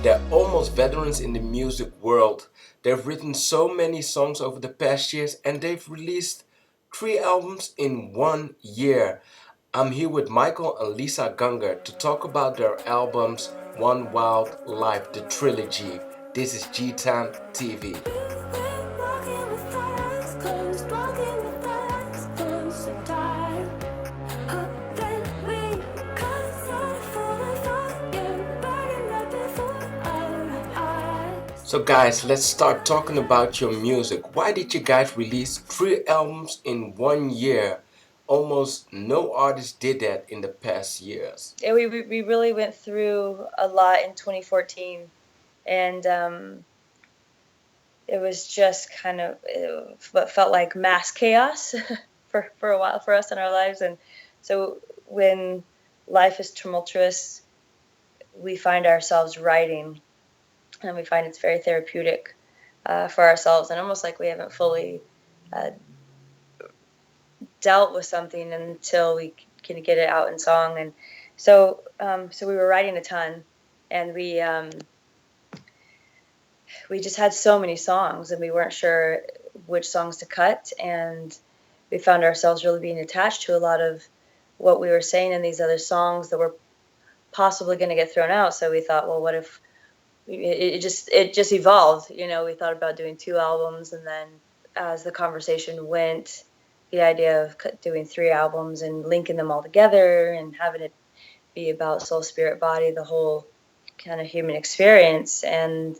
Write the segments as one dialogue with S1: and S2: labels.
S1: They're almost veterans in the music world. They've written so many songs over the past years and they've released 3 albums in 1 year. I'm here with Michael and Lisa Gungor to talk about their albums One Wild Life, the trilogy. This is G-Town TV. So guys, let's start talking about your music. Why did you guys release 3 albums in 1 year? Almost no artist did that in the past years.
S2: Yeah, we really went through a lot in 2014, and it was just kind of what felt like mass chaos for a while for us in our lives. And so when life is tumultuous, we find ourselves writing, and we find it's very therapeutic for ourselves, and almost like we haven't fully dealt with something until we can get it out in song. And so we were writing a ton, and we just had so many songs, and we weren't sure which songs to cut, and we found ourselves really being attached to a lot of what we were saying in these other songs that were possibly going to get thrown out. So we thought, well, what if it just evolved? You know, we thought about doing 2 albums, and then as the conversation went, the idea of doing 3 albums and linking them all together and having it be about soul, spirit, body, the whole kind of human experience. And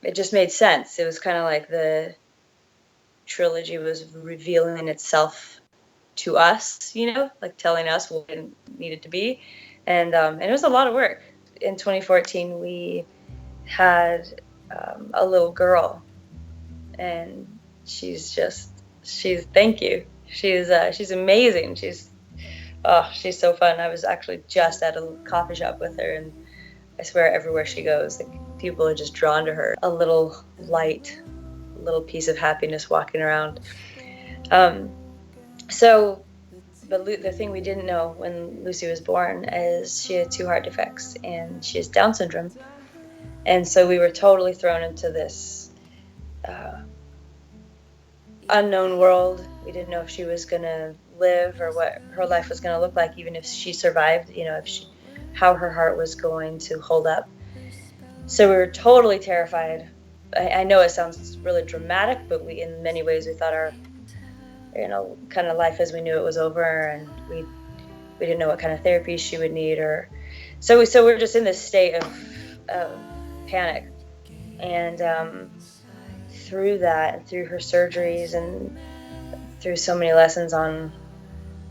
S2: it just made sense. It was kind of like the trilogy was revealing itself to us, you know, like telling us what it needed to be. And it was a lot of work. In 2014, we had a little girl, and she's thank you. She's amazing. She's so fun. I was actually just at a coffee shop with her, and I swear everywhere she goes, people are just drawn to her. A little light, a little piece of happiness walking around. But the thing we didn't know when Lucy was born is she had 2 heart defects, and she has Down syndrome. And so we were totally thrown into this unknown world. We didn't know if she was going to live or what her life was going to look like, even if she survived, you know, how her heart was going to hold up. So we were totally terrified. I know it sounds really dramatic, but in many ways we thought our, you know, kind of life as we knew it was over, and we didn't know what kind of therapy she would need, or so we're just in this state of panic. And through that, through her surgeries, and through so many lessons on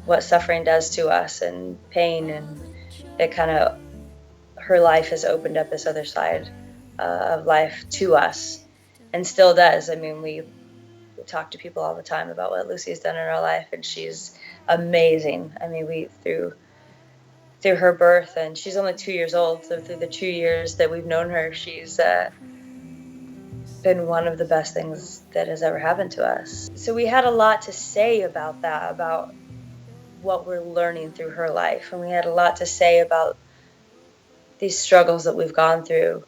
S2: what suffering does to us and pain, and it kind of, her life has opened up this other side of life to us, and still does. I mean, we talk to people all the time about what Lucy's done in her life, and she's amazing. I mean, through her birth, and she's only 2 years old, so through the 2 years that we've known her, she's been one of the best things that has ever happened to us. So we had a lot to say about that, about what we're learning through her life, and we had a lot to say about these struggles that we've gone through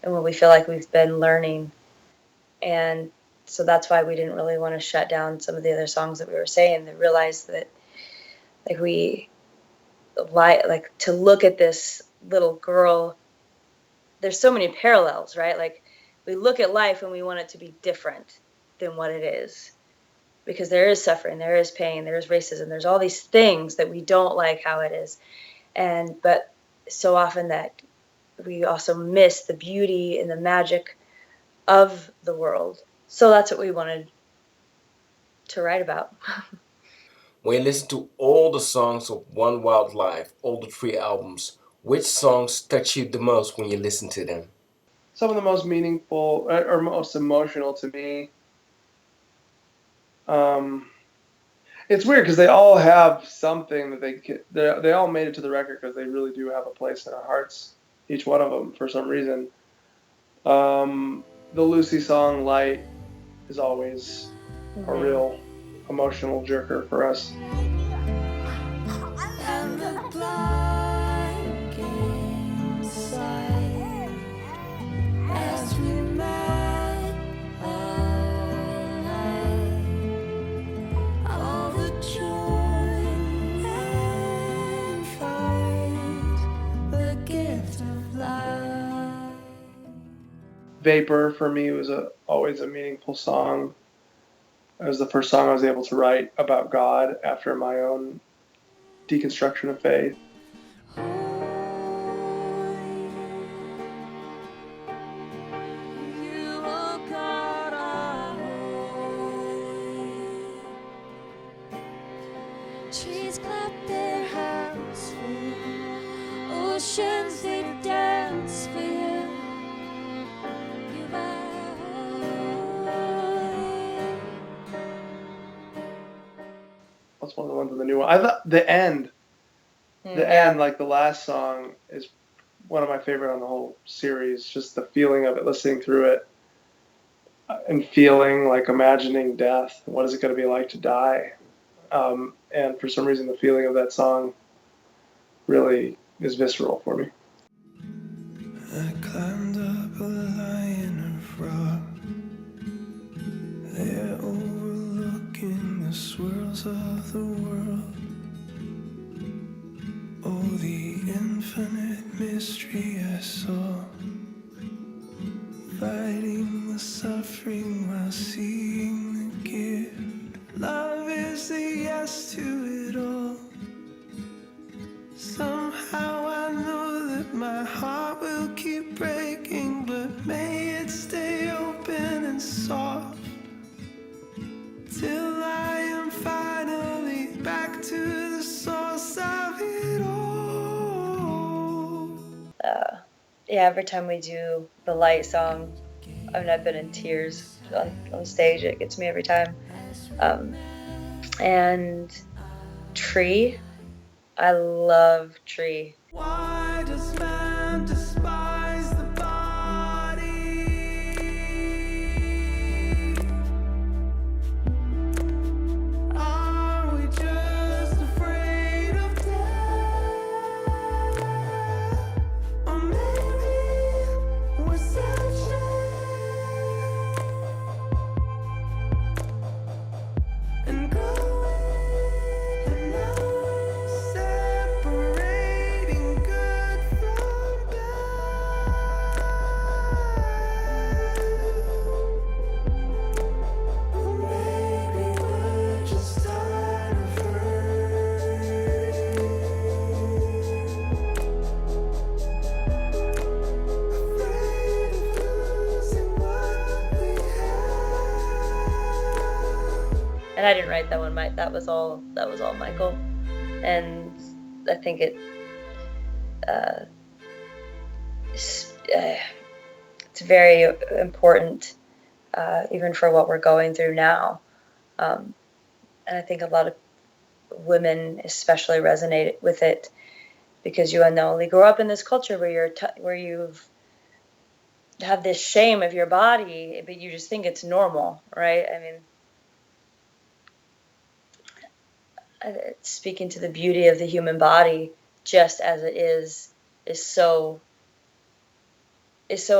S2: and what we feel like we've been learning. And so that's why we didn't really want to shut down some of the other songs that we were saying. They realized that, like to look at this little girl, there's so many parallels, right? Like, we look at life and we want it to be different than what it is, because there is suffering, there is pain, there is racism, there's all these things that we don't like how it is. But so often that we also miss the beauty and the magic of the world. So that's what we wanted to write about.
S1: When you listen to all the songs of One Wild Life, all the 3 albums, which songs touch you the most when you listen to them?
S3: Some of the most meaningful or most emotional to me. It's weird because they all have something that they all made it to the record because they really do have a place in our hearts, each one of them, for some reason. The Lucy song "Light" is always a real emotional jerker for us.
S4: And the black inside
S3: Vapor for me was always a meaningful song. It was the first song I was able to write about God after my own deconstruction of faith.
S4: Trees clap their hands for you. Oceans they dance for you. You are holy.
S3: That's one of the ones in the new one. I thought the end,
S2: Yeah.
S3: like the last song, is one of my favorite on the whole series. Just the feeling of it, listening through it, and feeling like imagining death. What is it going to be like to die? And for some reason, the feeling of that song really is visceral for me.
S4: I climbed up a line of rock. There overlooking the swirls of the world. Oh, the infinite mystery I saw. Fighting the suffering while seeing the gift. Love is the yes to it all. Somehow I know that my heart will keep breaking, but may it stay open and soft till I am finally back to the source of it all.
S2: Yeah, every time we do the light song, I mean, I've been in tears on stage. It gets me every time. And Tree, I love Tree.
S4: Why does man despise the body? Are we just afraid of death? Or maybe we're searching and growing, and now we're separating good from bad. Or maybe we're just tired of hurting, afraid of losing what we have.
S2: And I didn't write that one. That was all Michael. And I think it's very important, even for what we're going through now. And I think a lot of women especially resonate with it because you unknowingly grow up in this culture where where you've have this shame of your body, but you just think it's normal, right? I mean, speaking to the beauty of the human body just as it is so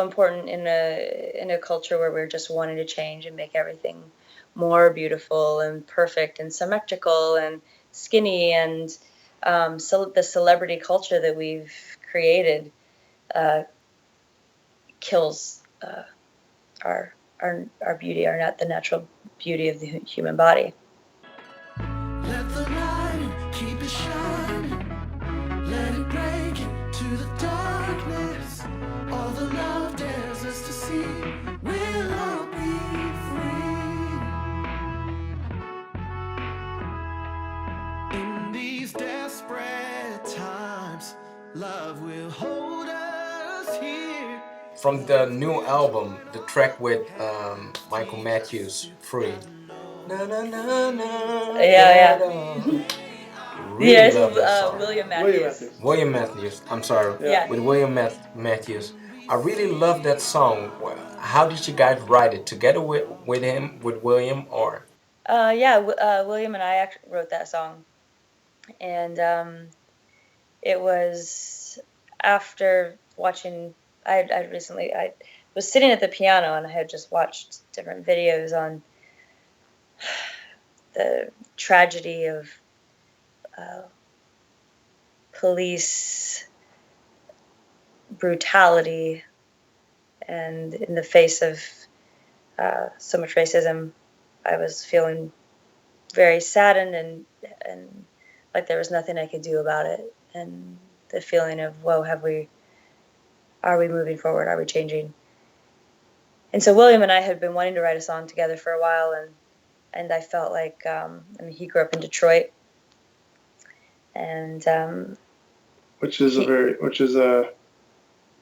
S2: important in a culture where we're just wanting to change and make everything more beautiful and perfect and symmetrical and skinny, and so the celebrity culture that we've created kills our beauty, the natural beauty of the human body.
S4: Let the light keep it shining. Let it break into the darkness. All the love dares us to see. We'll all be free. In these desperate times, love will hold us here.
S1: From the new album, the track with Michael Matthews, Free. Na, na, na, na,
S2: Yeah,
S1: da,
S2: yeah.
S1: da.
S2: Yeah,
S1: Really
S2: this
S1: love
S2: is
S1: that song.
S2: William
S3: William
S2: Matthews.
S3: Matthews.
S1: William Matthews, I'm sorry.
S3: Yeah.
S1: With William Matthews. I really love that song. How did you guys write it? Together with him, with William, or?
S2: Yeah, William and I actually wrote that song, and it was after watching. I was sitting at the piano and I had just watched different videos on the tragedy of police brutality And in the face of so much racism, I was feeling very saddened and like there was nothing I could do about it. And the feeling of, whoa, are we moving forward? Are we changing? And so William and I had been wanting to write a song together for a while, and I felt like, I mean, he grew up in Detroit, and
S3: which is a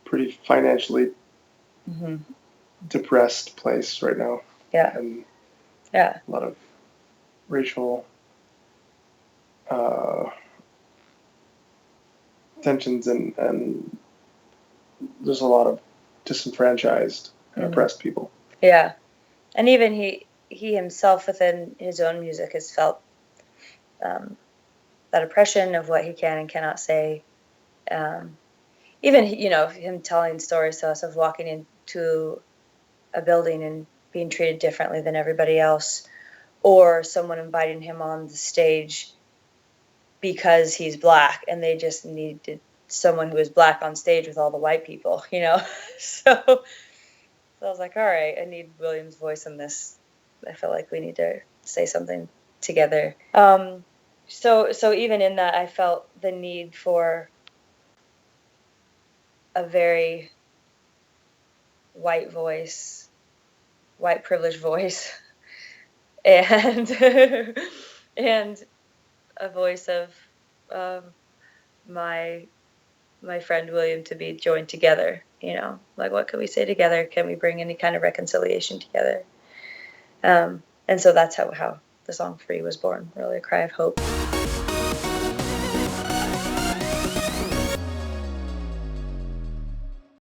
S3: pretty financially
S2: mm-hmm.
S3: depressed place right now.
S2: Yeah.
S3: And
S2: yeah,
S3: a lot of racial tensions, and there's a lot of disenfranchised and oppressed people.
S2: Yeah. And even he himself within his own music has felt that oppression of what he can and cannot say. Even, him telling stories to us of walking into a building and being treated differently than everybody else, or someone inviting him on the stage because he's black and they just needed someone who was black on stage with all the white people, So I was like, all right, I need William's voice in this. I feel like we need to say something together. So even in that, I felt the need for a very white voice, white privileged voice, and and a voice of my friend William to be joined together. Like, what can we say together? Can we bring any kind of reconciliation together? And so that's how the song "Free" was born. Really, a cry of hope.